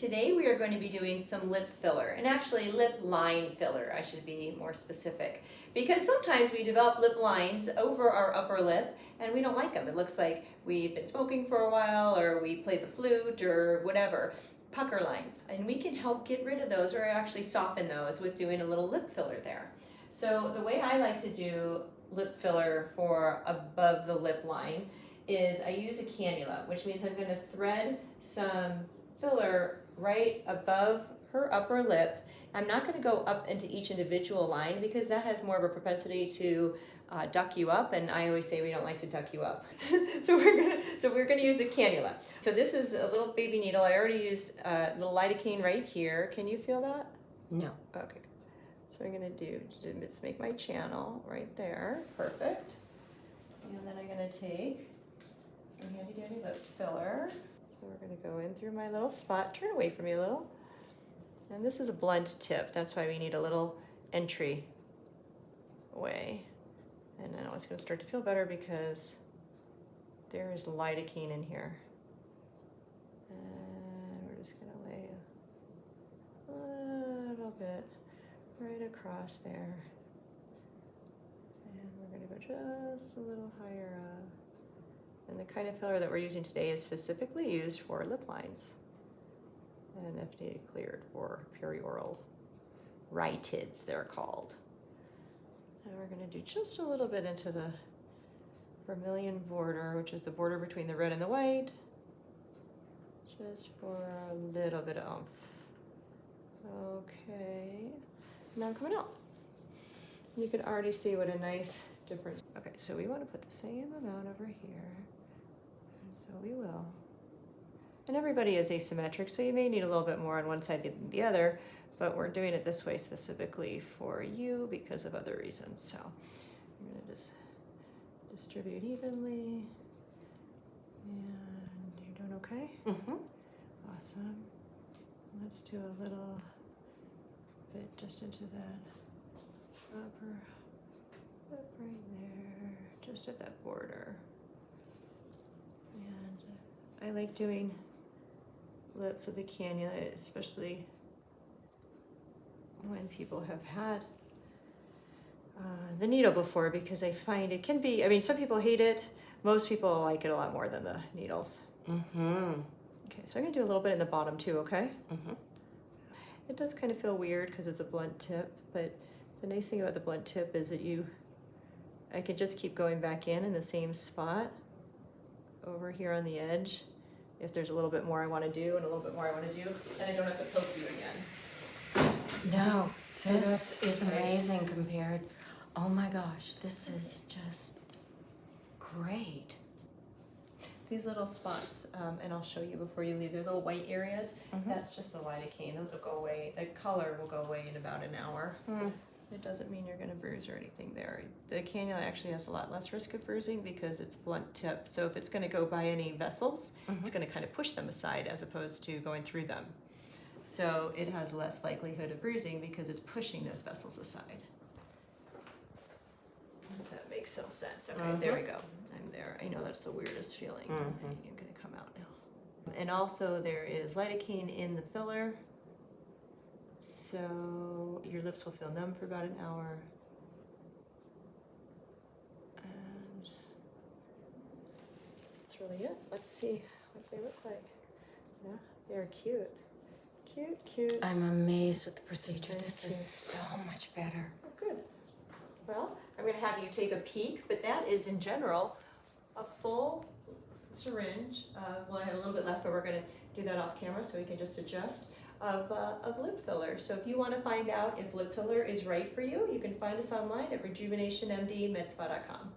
Today we are going to be doing some lip filler, and actually lip line filler, I should be more specific. Because sometimes we develop lip lines over our upper lip and we don't like them. It looks like we've been smoking for a while, or we played the flute or whatever. Pucker lines. And we can help get rid of those, or actually soften those with doing a little lip filler there. So the way I like to do lip filler for above the lip line is I use a cannula, which means I'm going to thread some filler right above her upper lip. I'm not going to go up into each individual line because that has more of a propensity to duck you up, and I always say we don't like to duck you up. so we're gonna use the cannula. So this is a little baby needle. I already used a little lidocaine right here. Can you feel that? No. Okay. So I'm gonna do, just make my channel right there. Perfect. And then I'm gonna take my handy dandy lip filler. So we're gonna go in through my little spot. Turn away from me a little. And this is a blunt tip. That's why we need a little entry way. And now it's going to start to feel better because there is lidocaine in here. And we're just going to lay a little bit right across there. And we're going to go just a little higher up. And the kind of filler that we're using today is specifically used for lip lines. And FDA cleared for perioral rhytids, they're called. And we're going to do just a little bit into the vermilion border, which is the border between the red and the white, just for a little bit of oomph. Okay, now I'm coming out. You can already see what a nice difference. Okay, so we want to put the same amount over here, and so we will. And everybody is asymmetric, so you may need a little bit more on one side than the other, but we're doing it this way specifically for you because of other reasons. So I'm going to just distribute evenly. And you're doing okay? Mm-hmm. Awesome. Let's do a little bit just into that upper lip right there, just at that border. And I like doing lips with the cannula, especially when people have had the needle before, because I find it can be, I mean, some people hate it. Most people like it a lot more than the needles. Mm-hmm. Okay, so I'm gonna do a little bit in the bottom too, okay? Mm-hmm. It does kind of feel weird because it's a blunt tip, but the nice thing about the blunt tip is that I can just keep going back in the same spot over here on the edge. If there's a little bit more I want to do and a little bit more I want to do, and I don't have to poke you again. No, this is amazing compared. Oh my gosh, this is just great. These little spots, and I'll show you before you leave, they're little white areas. Mm-hmm. That's just the lidocaine. Those will go away. The color will go away in about an hour. Mm. It doesn't mean you're going to bruise or anything there. The cannula actually has a lot less risk of bruising because it's blunt tip. So if it's going to go by any vessels, it's going to kind of push them aside as opposed to going through them. So it has less likelihood of bruising because it's pushing those vessels aside. If that makes some sense. Okay, there we go. I'm there. I know that's the weirdest feeling. You're going to come out now. And also there is lidocaine in the filler. So your lips will feel numb for about an hour. And that's really it. Let's see what they look like. Yeah, they're cute. Cute, cute. I'm amazed with the procedure. This is so much better. Oh, good. Well, I'm going to have you take a peek, but that is in general a full syringe. Well, I have a little bit left, but we're going to do that off camera so we can just adjust. Of lip filler. So if you want to find out if lip filler is right for you, you can find us online at RejuvenationMD.medspa.com.